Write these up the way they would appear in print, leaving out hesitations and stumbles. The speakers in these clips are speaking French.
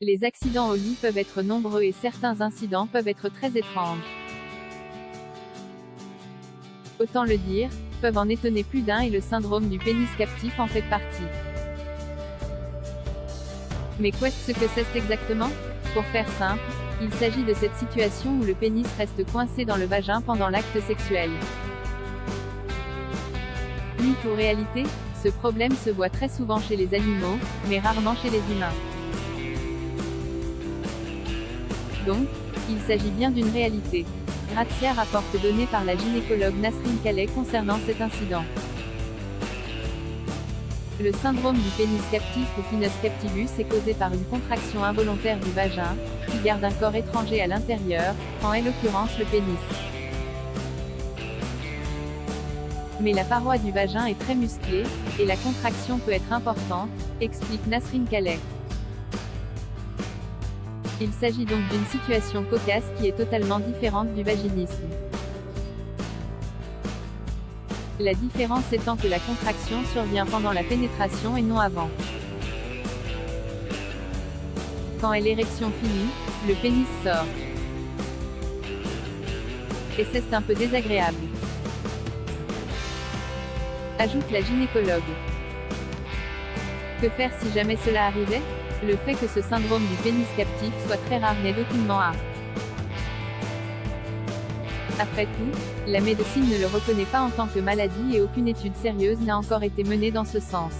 Les accidents au lit peuvent être nombreux et certains incidents peuvent être très étranges. Autant le dire, peuvent en étonner plus d'un et le syndrome du pénis captif en fait partie. Mais qu'est-ce que c'est exactement? Pour faire simple, il s'agit de cette situation où le pénis reste coincé dans le vagin pendant l'acte sexuel. Mythe ou réalité? Ce problème se voit très souvent chez les animaux, mais rarement chez les humains. Donc, il s'agit bien d'une réalité. Grazia rapporte données par la gynécologue Nasrin Khaleh concernant cet incident. Le syndrome du pénis captif ou pinus captivus est causé par une contraction involontaire du vagin, qui garde un corps étranger à l'intérieur, en l'occurrence le pénis. Mais la paroi du vagin est très musclée, et la contraction peut être importante, explique Nasrin Khaleh. Il s'agit donc d'une situation cocasse qui est totalement différente du vaginisme. La différence étant que la contraction survient pendant la pénétration et non avant. Quand est l'érection finie, le pénis sort. Et c'est un peu désagréable, ajoute la gynécologue. Que faire si jamais cela arrivait? Le fait que ce syndrome du pénis captif soit très rare n'aide aucunement à. Après tout, la médecine ne le reconnaît pas en tant que maladie et aucune étude sérieuse n'a encore été menée dans ce sens.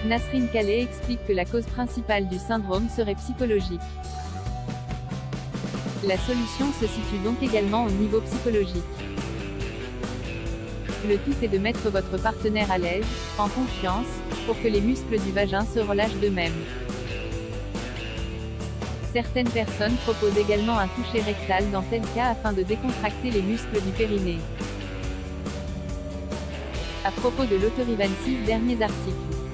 Nasrin Khaleh explique que la cause principale du syndrome serait psychologique. La solution se situe donc également au niveau psychologique. Le tout est de mettre votre partenaire à l'aise, en confiance, pour que les muscles du vagin se relâchent d'eux-mêmes. Certaines personnes proposent également un toucher rectal dans tel cas afin de décontracter les muscles du périnée. À propos de l'autorivan, 6 derniers articles.